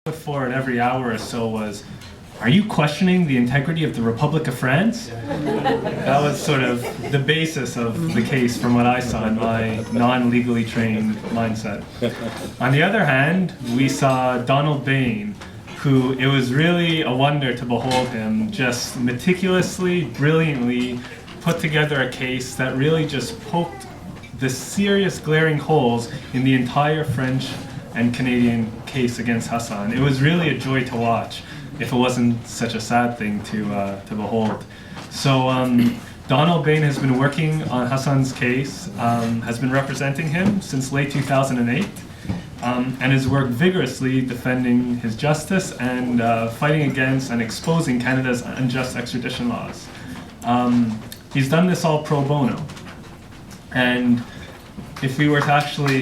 put forward every hour or so was, are you questioning the integrity of the Republic of France? That was sort of the basis of the case from what I saw in my non-legally trained mindset. On the other hand, we saw Donald Bayne, who it was really a wonder to behold him just meticulously, brilliantly put together a case that really just poked the serious glaring holes in the entire French and Canadian case against Hassan. It was really a joy to watch, if it wasn't such a sad thing to behold. So Donald Bayne has been working on Hassan's case, has been representing him since late 2008, and has worked vigorously defending his justice and fighting against and exposing Canada's unjust extradition laws. He's done this all pro bono. And if we were to actually,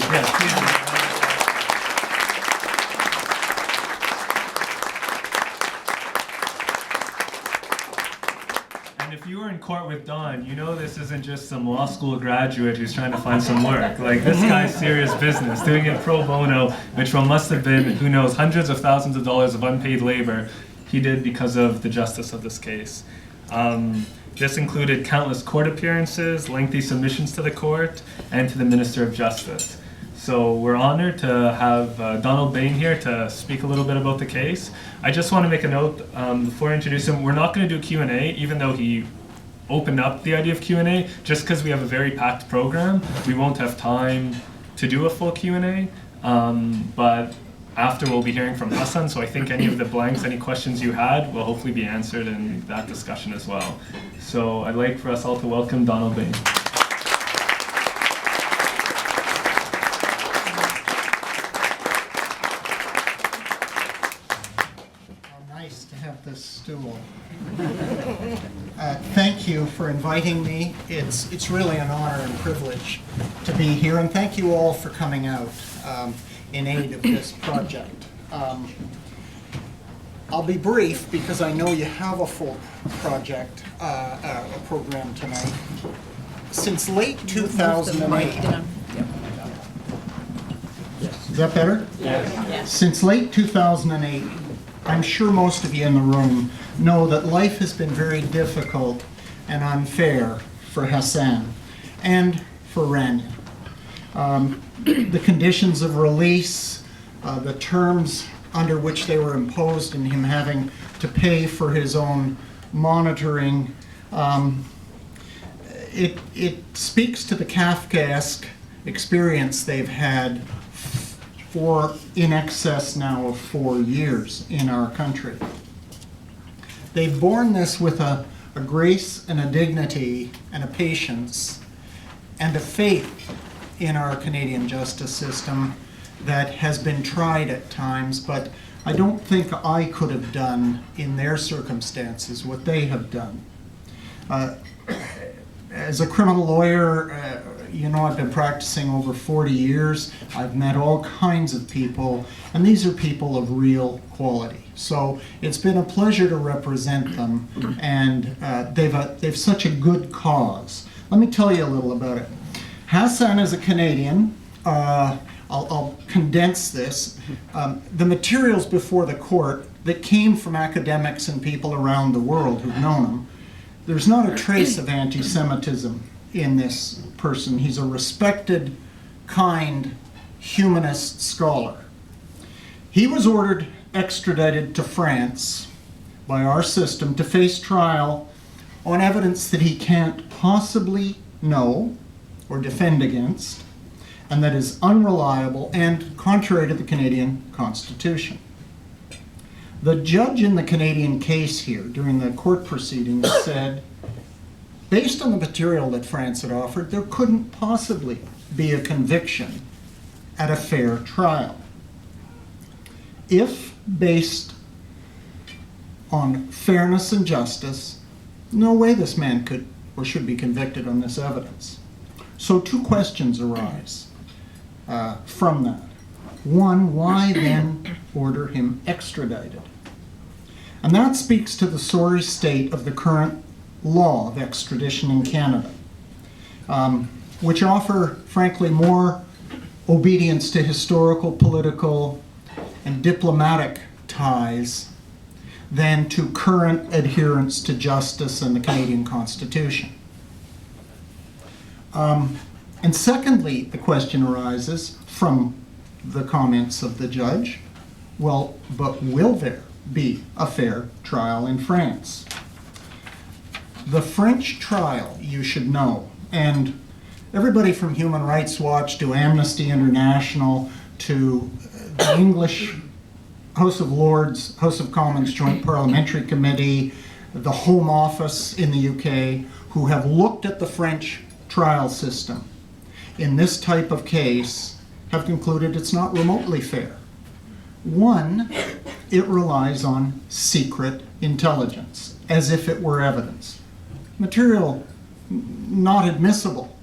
and if you were in court with Don, you know this isn't just some law school graduate who's trying to find some work. Like, this guy's serious business, doing it pro bono, which must have been, who knows, hundreds of thousands of dollars of unpaid labor he did because of the justice of this case. This included countless court appearances, lengthy submissions to the court, and to the Minister of Justice. So we're honored to have Donald Bayne here to speak a little bit about the case. I just want to make a note before I introduce him. We're not going to do Q&A, even though he opened up the idea of Q&A. Just because we have a very packed program, we won't have time to do a full Q&A. But after, we'll be hearing from Hassan, so I think any of the blanks, any questions you had, will hopefully be answered in that discussion as well. So I'd like for us all to welcome Donald Bayne. Nice to have this stool. Thank you for inviting me. It's really an honor and privilege to be here, and thank you all for coming out in aid of this project. I'll be brief because I know you have a full project, a program tonight. Since late 2008, is that better? Yes. Since late 2008, I'm sure most of you in the room know that life has been very difficult and unfair for Hassan and for Rania. The conditions of release, the terms under which they were imposed, and him having to pay for his own monitoring, it speaks to the Kafkaesque experience they've had for in excess now of 4 years in our country. They've borne this with a grace and a dignity and a patience and a faith in our Canadian justice system that has been tried at times, but I don't think I could have done in their circumstances what they have done. As a criminal lawyer, you know, I've been practicing over 40 years. I've met all kinds of people, and these are people of real quality. So it's been a pleasure to represent them, and they've such a good cause. Let me tell you a little about it. Hassan is a Canadian. I'll condense this. The materials before the court that came from academics and people around the world who've known him, there's not a trace of anti-Semitism in this person. He's a respected, kind, humanist scholar. He was ordered extradited to France by our system to face trial on evidence that he can't possibly know or defend against, and that is unreliable and contrary to the Canadian Constitution. The judge in the Canadian case here during the court proceedings said, based on the material that France had offered, there couldn't possibly be a conviction at a fair trial. If based on fairness and justice, no way this man could or should be convicted on this evidence. So 2 questions arise from that. One, why then order him extradited? And that speaks to the sorry state of the current law of extradition in Canada, which offer, frankly, more obedience to historical, political, and diplomatic ties than to current adherence to justice and the Canadian Constitution. And secondly, the question arises from the comments of the judge, well, but will there be a fair trial in France? The French trial, you should know, and everybody from Human Rights Watch to Amnesty International to the English House of Lords, House of Commons Joint Parliamentary Committee, the Home Office in the UK, who have looked at the French trial system in this type of case, have concluded it's not remotely fair. One, it relies on secret intelligence, as if it were evidence. Material not admissible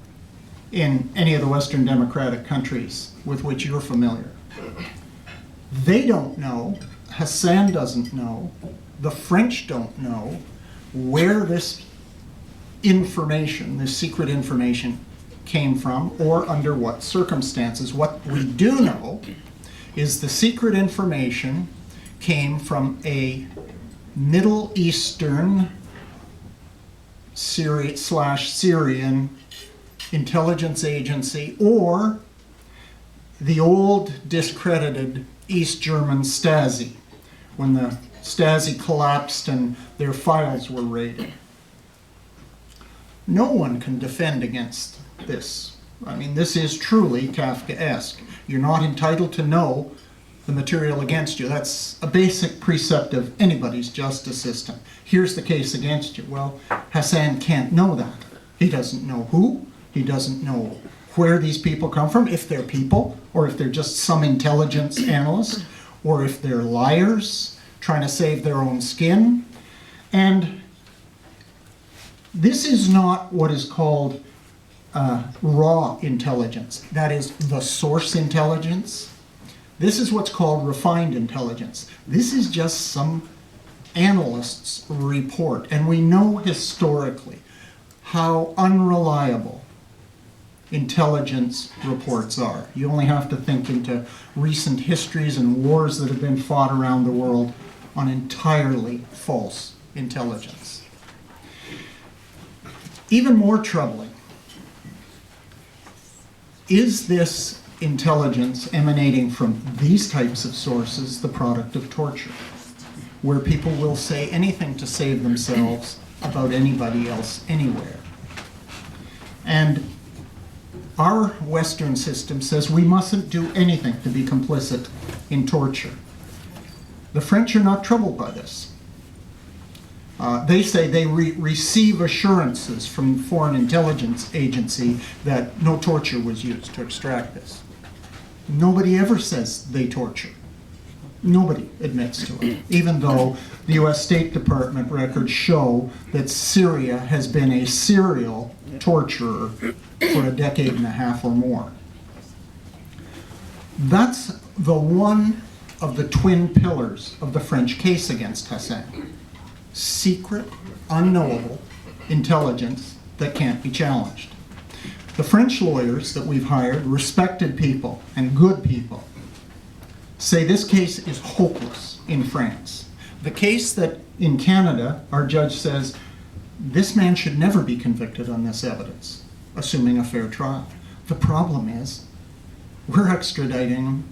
in any of the Western democratic countries with which you're familiar. They don't know, Hassan doesn't know, the French don't know where this information, this secret information, came from or under what circumstances. What we do know is the secret information came from a Middle Eastern Syrian intelligence agency, or the old discredited East German Stasi, when the Stasi collapsed and their files were raided. No one can defend against this. I mean, this is truly Kafkaesque. You're not entitled to know the material against you. That's a basic precept of anybody's justice system. Here's the case against you. Well, Hassan can't know that. He doesn't know who. He doesn't know where these people come from, if they're people, or if they're just some intelligence analyst, or if they're liars trying to save their own skin. And this is not what is called raw intelligence. That is the source intelligence. This is what's called refined intelligence. This is just some analyst's report. And we know historically how unreliable intelligence reports are. You only have to think into recent histories and wars that have been fought around the world on entirely false intelligence. Even more troubling, is this intelligence emanating from these types of sources the product of torture, where people will say anything to save themselves about anybody else anywhere? And our Western system says we mustn't do anything to be complicit in torture. The French are not troubled by this. They say they receive assurances from the Foreign Intelligence Agency that no torture was used to extract this. Nobody ever says they torture. Nobody admits to it, even though the US State Department records show that Syria has been a serial torturer for a decade and a half or more. That's the one of the twin pillars of the French case against Hassan. Secret, unknowable intelligence that can't be challenged. The French lawyers that we've hired, respected people and good people, say this case is hopeless in France. The case that in Canada, our judge says, this man should never be convicted on this evidence, assuming a fair trial. The problem is, we're extraditing him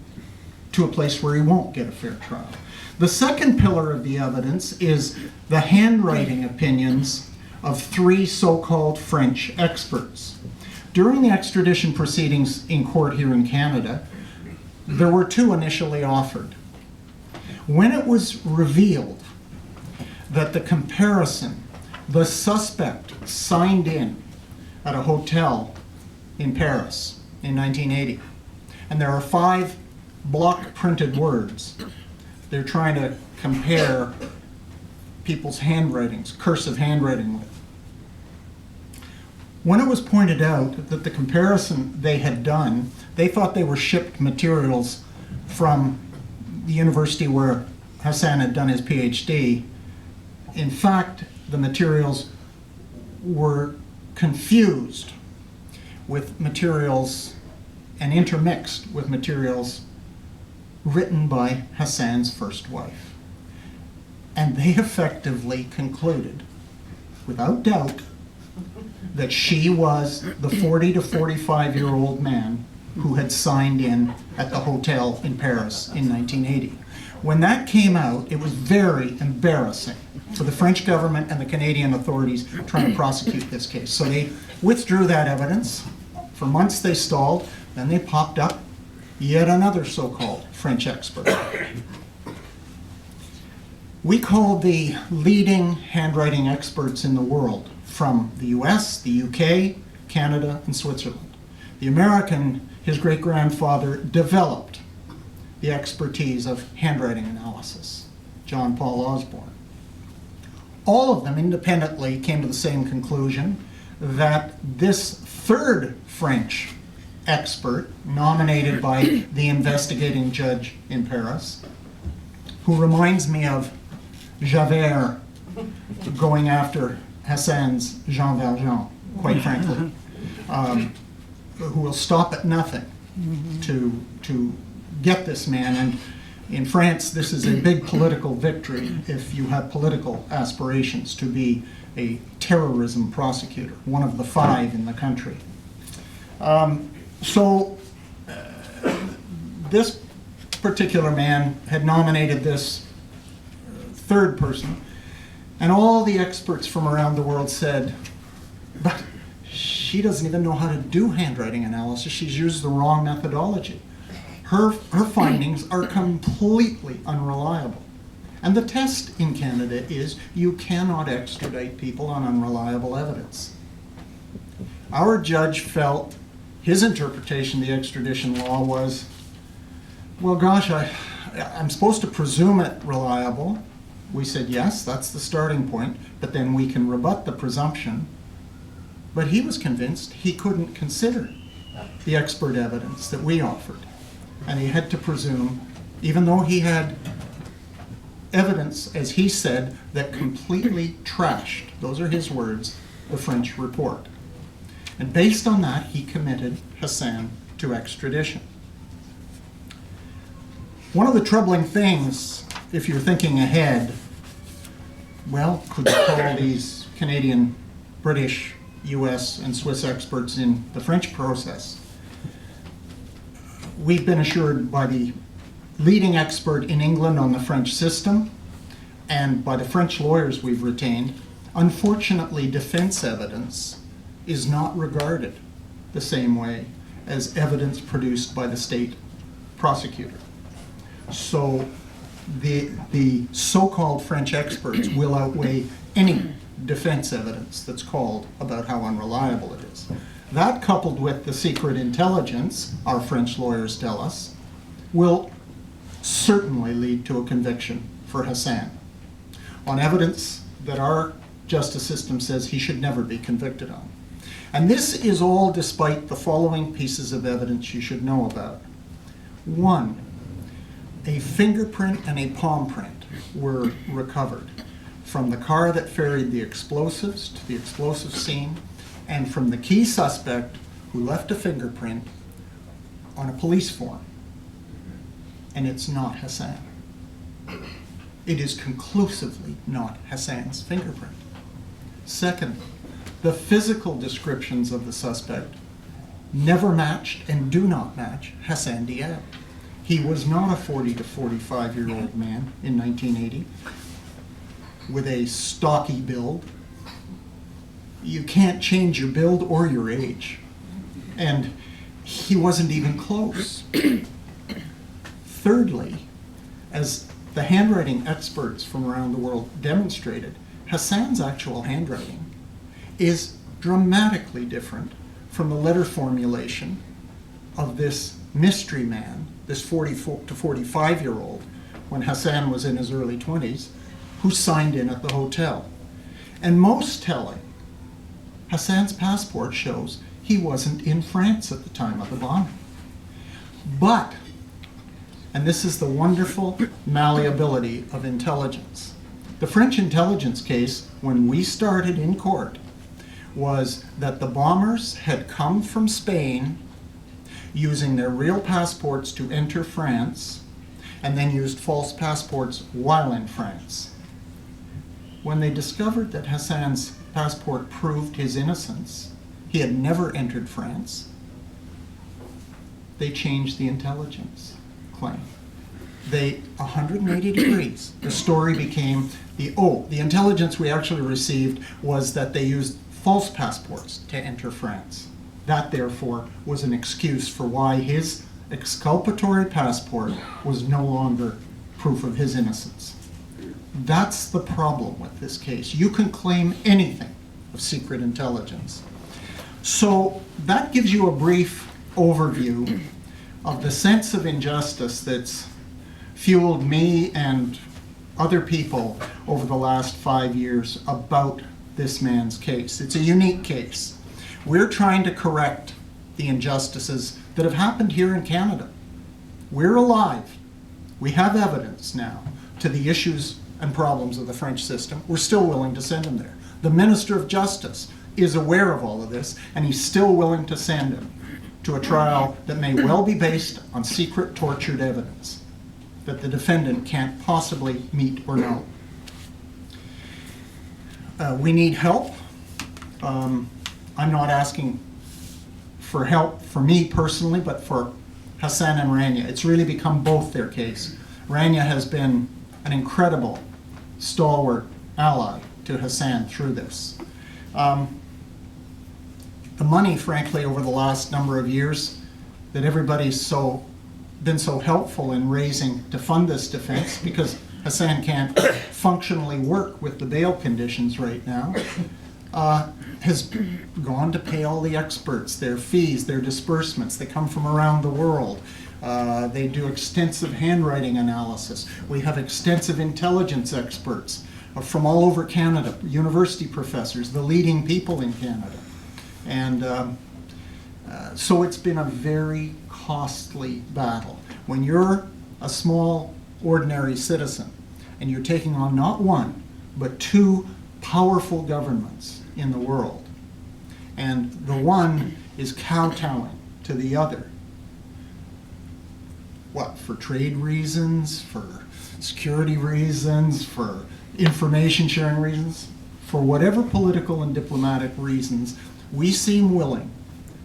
to a place where he won't get a fair trial. The second pillar of the evidence is the handwriting opinions of three so-called French experts. During the extradition proceedings in court here in Canada, there were two initially offered. When it was revealed that the comparison, the suspect signed in at a hotel in Paris in 1980, and there are 5 block printed words. They're trying to compare people's handwritings, cursive handwriting with. When it was pointed out that the comparison they had done, they thought they were shipped materials from the university where Hassan had done his PhD. In fact, the materials were confused with materials and intermixed with materials written by Hassan's first wife. And they effectively concluded, without doubt, that she was the 40 to 45-year-old man who had signed in at the hotel in Paris in 1980. When that came out, it was very embarrassing for the French government and the Canadian authorities trying to prosecute this case. So they withdrew that evidence. For months they stalled, then they popped up yet another so-called French expert. We called the leading handwriting experts in the world from the US, the UK, Canada, and Switzerland. The American, his great-grandfather, developed the expertise of handwriting analysis, John Paul Osborne. All of them independently came to the same conclusion that this third French expert, nominated by the investigating judge in Paris, who reminds me of Javert going after Hassan's Jean Valjean, quite frankly, who will stop at nothing to get this man. And in France, this is a big political victory if you have political aspirations to be a terrorism prosecutor, one of the 5 in the country. This particular man had nominated this third person, and all the experts from around the world said, but she doesn't even know how to do handwriting analysis. She's used the wrong methodology. Her findings are completely unreliable. And the test in Canada is you cannot extradite people on unreliable evidence. Our judge felt his interpretation of the extradition law was, well, gosh, I'm supposed to presume it reliable. We said, yes, that's the starting point, but then we can rebut the presumption. But he was convinced he couldn't consider the expert evidence that we offered. And he had to presume, even though he had evidence, as he said, that completely trashed, those are his words, the French report. And based on that, he committed Hassan to extradition. One of the troubling things, if you're thinking ahead, well, could you call these Canadian, British, US, and Swiss experts in the French process? We've been assured by the leading expert in England on the French system and by the French lawyers we've retained, unfortunately, defense evidence is not regarded the same way as evidence produced by the state prosecutor. So the so-called French experts will outweigh any defense evidence that's called about how unreliable it is. That, coupled with the secret intelligence, our French lawyers tell us, will certainly lead to a conviction for Hassan on evidence that our justice system says he should never be convicted on. And this is all despite the following pieces of evidence you should know about. 1, a fingerprint and a palm print were recovered from the car that ferried the explosives to the explosive scene, and from the key suspect who left a fingerprint on a police form. And it's not Hassan. It is conclusively not Hassan's fingerprint. Second, the physical descriptions of the suspect never matched and do not match Hassan Diab. He was not a 40 to 45-year-old man in 1980 with a stocky build. You can't change your build or your age. And he wasn't even close. Thirdly, as the handwriting experts from around the world demonstrated, Hassan's actual handwriting is dramatically different from the letter formulation of this mystery man, this 44 to 45-year-old, when Hassan was in his early 20s, who signed in at the hotel. And most telling, Hassan's passport shows he wasn't in France at the time of the bombing. But, and this is the wonderful malleability of intelligence, the French intelligence case, when we started in court, was that the bombers had come from Spain using their real passports to enter France, and then used false passports while in France. When they discovered that Hassan's passport proved his innocence, he had never entered France, they changed the intelligence claim. They 180 degrees. The story became the intelligence we actually received was that they used false passports to enter France. That, therefore, was an excuse for why his exculpatory passport was no longer proof of his innocence. That's the problem with this case. You can claim anything of secret intelligence. So that gives you a brief overview of the sense of injustice that's fueled me and other people over the last 5 years about this man's case. It's a unique case. We're trying to correct the injustices that have happened here in Canada. We're alive. We have evidence now to the issues and problems of the French system. We're still willing to send him there. The Minister of Justice is aware of all of this, and he's still willing to send him to a trial that may well be based on secret tortured evidence that the defendant can't possibly meet or know. We need help. I'm not asking for help for me personally, but for Hassan and Rania. It's really become both their case. Rania has been an incredible, stalwart ally to Hassan through this. The money, frankly, over the last number of years that everybody's been so helpful in raising to fund this defense, because Hassan can't functionally work with the bail conditions right now, has gone to pay all the experts, their fees, their disbursements. They come from around the world. They do extensive handwriting analysis. We have extensive intelligence experts from all over Canada, university professors, the leading people in Canada. And so it's been a very costly battle. When you're a small, ordinary citizen and you're taking on not one, but two powerful governments in the world, and the one is kowtowing to the other, what, for trade reasons, for security reasons, for information sharing reasons, for whatever political and diplomatic reasons, we seem willing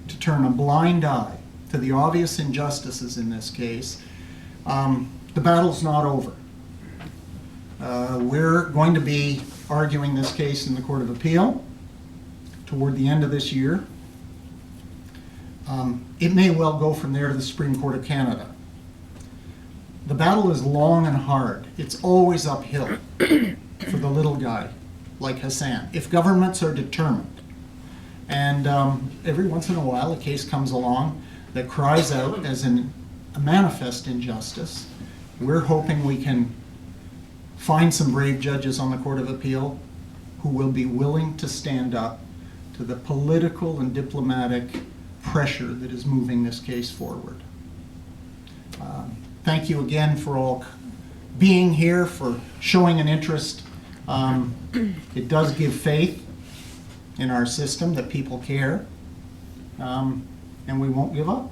to turn a blind eye to the obvious injustices in this case. The battle's not over. We're going to be arguing this case in the Court of Appeal toward the end of this year. It may well go from there to the Supreme Court of Canada. The battle is long and hard. It's always uphill for the little guy like Hassan, if governments are determined. And every once in a while a case comes along that cries out as a manifest injustice. We're hoping we can find some brave judges on the Court of Appeal who will be willing to stand up to the political and diplomatic pressure that is moving this case forward. Thank you again for all being here, for showing an interest. It does give faith in our system that people care, and we won't give up.